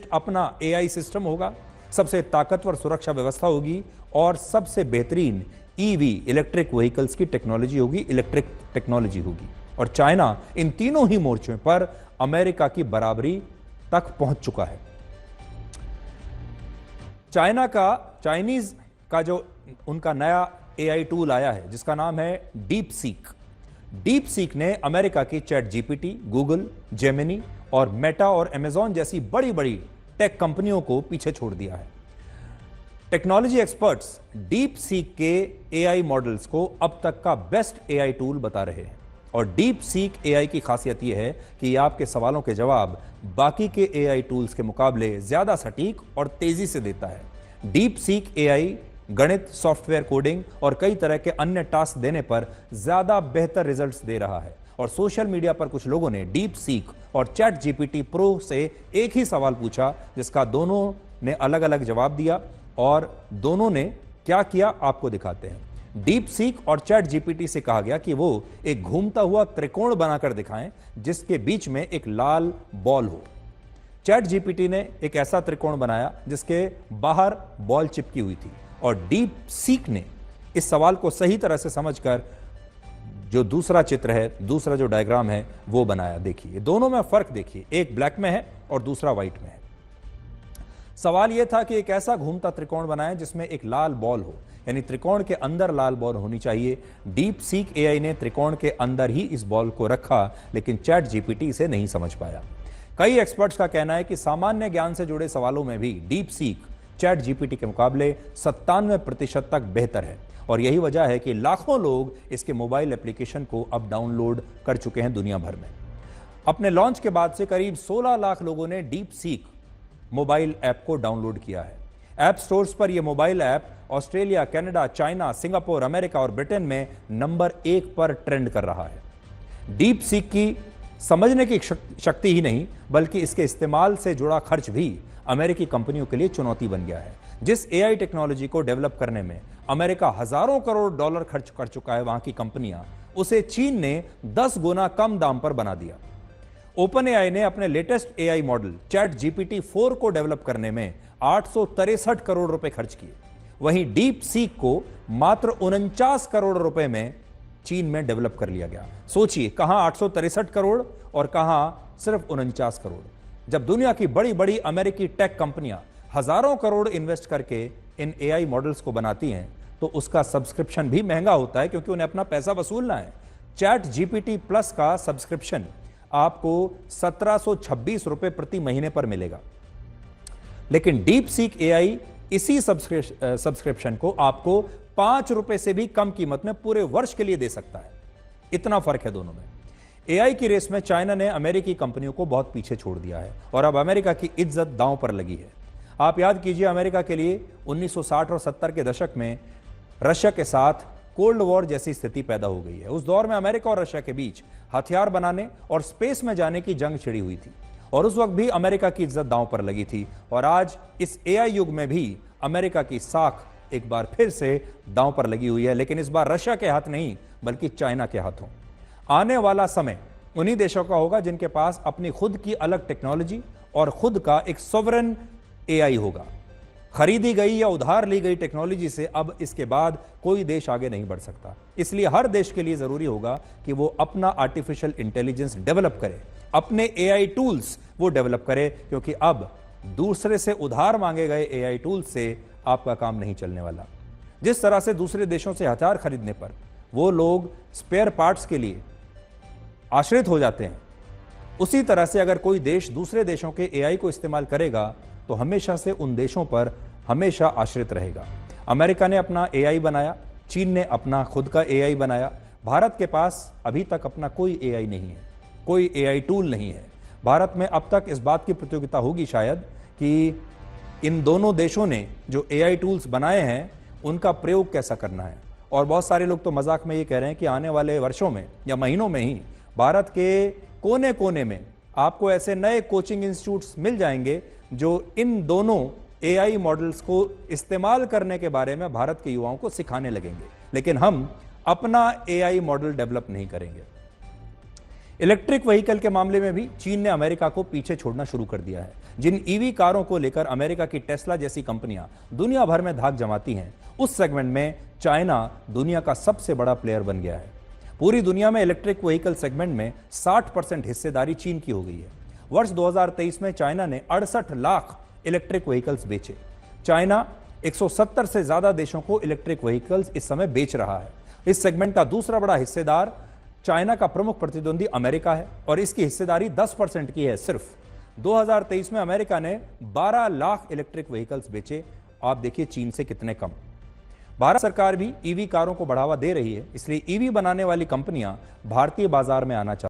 Best अपना AI system होगा, सबसे ताकतवर सुरक्षा व्यवस्था होगी और सबसे बेहतरीन ईवी इलेक्ट्रिक व्हीकल्स की टेक्नोलॉजी होगी, इलेक्ट्रिक टेक्नोलॉजी होगी। और चाइना इन तीनों ही मोर्चों पर अमेरिका की बराबरी तक पहुंच चुका है। चाइनीज का जो उनका नया एआई टूल आया है जिसका नाम है डीप सीक। डीप सीक ने अमेरिका की चैट जीपीटी, गूगल, जेमिनी और मेटा और अमेजॉन जैसी बड़ी बड़ी टेक कंपनियों को पीछे छोड़ दिया है। टेक्नोलॉजी एक्सपर्ट्स डीप सीक के एआई मॉडल्स को अब तक का बेस्ट एआई टूल बता रहे हैं। और डीप सीक एआई की खासियत यह है कि यह आपके सवालों के जवाब बाकी के एआई टूल्स के मुकाबले ज्यादा सटीक और तेजी से देता है। डीप सीक एआई गणित, सॉफ्टवेयर कोडिंग और कई तरह के अन्य टास्क देने पर ज्यादा बेहतर रिजल्ट्स दे रहा है। और सोशल मीडिया पर कुछ लोगों ने डीप सीक और चैट जीपीटी प्रो से एक ही सवाल पूछा जिसका दोनों ने अलग अलग जवाब दिया, और दोनों ने क्या किया आपको दिखाते हैं। डीप सीक और चैट जीपीटी से कहा गया कि वो एक घूमता हुआ त्रिकोण बनाकर दिखाएं जिसके बीच में एक लाल बॉल हो। चैट जीपीटी ने एक ऐसा त्रिकोण बनाया जिसके बाहर बॉल चिपकी हुई थी, और डीप सीक ने इस सवाल को सही तरह से समझकर जो दूसरा चित्र है, दूसरा जो डायग्राम है वो बनाया। देखिए दोनों में फर्क देखिए, एक ब्लैक में है और दूसरा व्हाइट में है। सवाल यह था कि एक ऐसा घूमता त्रिकोण बनाएं जिसमें एक लाल बॉल हो, यानी त्रिकोण के अंदर लाल बॉल होनी चाहिए। डीप सीक एआई ने त्रिकोण के अंदर ही इस बॉल को रखा, लेकिन चैट जीपीटी इसे नहीं समझ पाया। कई एक्सपर्ट्स का कहना है कि सामान्य ज्ञान से जुड़े सवालों में भी डीप सीक चैट जीपीटी के मुकाबले 97% तक बेहतर है, और यही वजह है कि लाखों लोग इसके मोबाइल एप्लीकेशन को अब डाउनलोड कर चुके हैं दुनिया भर में। अपने लॉन्च के बाद से करीब 16 लाख लोगों ने डीप सीक मोबाइल ऐप को डाउनलोड किया है। ऐप स्टोर्स पर यह mobile app Australia, Canada, China, Singapore, America और ब्रिटेन में नंबर 1 पर ट्रेंड कर रहा है। डीप सीक की समझने की शक्ति ही नहीं बल्कि इसके इस्तेमाल से जुड़ा खर्च भी अमेरिकी कंपनियों के लिए चुनौती बन गया है। जिस एआई टेक्नोलॉजी को डेवलप करने में अमेरिका हजारों करोड़ डॉलर खर्च कर चुका है वहां की कंपनियां, उसे चीन ने 10 गुना कम दाम पर बना दिया। ओपन एआई ने अपने latest AI model chat GPT 4 को डेवलप करने में 863 करोड़ रुपए खर्च किए। वहीं डीप सीक को मात्र 49 करोड़ रुपए में चीन में डेवलप कर लिया गया। सोचिए, कहां 863 करोड़ और कहां सिर्फ 49 करोड़। जब दुनिया की बड़ी बड़ी अमेरिकी टेक कंपनियां हजारों करोड़ इन्वेस्ट करके इन एआई मॉडल्स को बनाती हैं तो उसका सब्सक्रिप्शन भी महंगा होता है, क्योंकि उन्हें अपना पैसा वसूलना है। चैट जीपीटी प्लस का सब्सक्रिप्शन आपको 1726 रुपए प्रति महीने पर मिलेगा, लेकिन डीप सीक एआई इसी सब्सक्रिप्शन को आपको 5 रुपए से भी कम कीमत में पूरे वर्ष के लिए दे सकता है। इतना फर्क है दोनों में। एआई की रेस में चाइना ने अमेरिकी कंपनियों को बहुत पीछे छोड़ दिया है और अब अमेरिका की इज्जत दांव पर लगी है। आप याद कीजिए, अमेरिका के लिए 1960 और 70 के दशक में रशिया के साथ कोल्ड वॉर जैसी स्थिति पैदा हो गई है। उस दौर में अमेरिका और रशिया के बीच हथियार बनाने और स्पेस में जाने की जंग छिड़ी हुई थी, और उस वक्त भी अमेरिका की इज्जत दांव पर लगी थी। और आज इस एआई युग में भी अमेरिका की साख एक बार फिर से दांव पर लगी हुई है, लेकिन इस बार रशिया के हाथ नहीं बल्कि चाइना के हाथों। आने वाला समय उन्हीं देशों का होगा जिनके पास अपनी खुद की अलग टेक्नोलॉजी और खुद का एक सॉवरेन एआई होगा। खरीदी गई या उधार ली गई टेक्नोलॉजी से अब इसके बाद कोई देश आगे नहीं बढ़ सकता। इसलिए हर देश के लिए जरूरी होगा कि वो अपना आर्टिफिशियल इंटेलिजेंस डेवलप करे, अपने एआई टूल्स वो डेवलप करे, क्योंकि अब दूसरे से उधार मांगे गए एआई टूल्स से आपका काम नहीं चलने वाला। जिस तरह से दूसरे देशों से हथियार खरीदने पर वो लोग स्पेयर पार्ट्स के लिए आश्रित हो जाते हैं, उसी तरह से अगर कोई देश दूसरे देशों के एआई को इस्तेमाल करेगा तो हमेशा से उन देशों पर हमेशा आश्रित रहेगा। अमेरिका ने अपना एआई बनाया, चीन ने अपना खुद का एआई बनाया। भारत के पास अभी तक अपना कोई एआई नहीं है, कोई एआई टूल नहीं है। भारत में अब तक इस बात की प्रतियोगिता होगी शायद कि इन दोनों देशों ने जो एआई टूल्स बनाए हैं उनका प्रयोग कैसा करना है। और बहुत सारे लोग तो मजाक में ये कह रहे हैं कि आने वाले वर्षों में या महीनों में ही भारत के कोने कोने में आपको ऐसे नए कोचिंग इंस्टीट्यूट्स मिल जाएंगे जो इन दोनों एआई मॉडल्स को इस्तेमाल करने के बारे में भारत के युवाओं को सिखाने लगेंगे। लेकिन हम अपना एआई मॉडल डेवलप नहीं करेंगे। इलेक्ट्रिक व्हीकल के मामले में भी चीन ने अमेरिका को पीछे छोड़ना शुरू कर दिया है। जिन ईवी कारों को लेकर अमेरिका की टेस्ला जैसी कंपनियां दुनिया भर में धाक जमाती हैं, उस सेगमेंट में चाइना दुनिया का सबसे बड़ा प्लेयर बन गया है। पूरी दुनिया में इलेक्ट्रिक व्हीकल सेगमेंट में 60% हिस्सेदारी चीन की हो गई है। वर्ष 2023 में चाइना ने 68 लाख इलेक्ट्रिक व्हीकल्स बेचे। चाइना 170 से ज्यादा देशों को इलेक्ट्रिक व्हीकल्स इस समय बेच रहा है। इस सेगमेंट का दूसरा बड़ा हिस्सेदार चाइना का प्रमुख प्रतिद्वंदी अमेरिका है और इसकी हिस्सेदारी 10% की है। सिर्फ 2023 में अमेरिका ने 12 लाख इलेक्ट्रिक व्हीकल्स बेचे। आप देखिए चीन से कितने कम। भारत सरकार भी ईवी कारों को बढ़ावा दे रही है, इसलिए ईवी बनाने वाली कंपनियां भारतीय बाजार में आना चाहती हैं।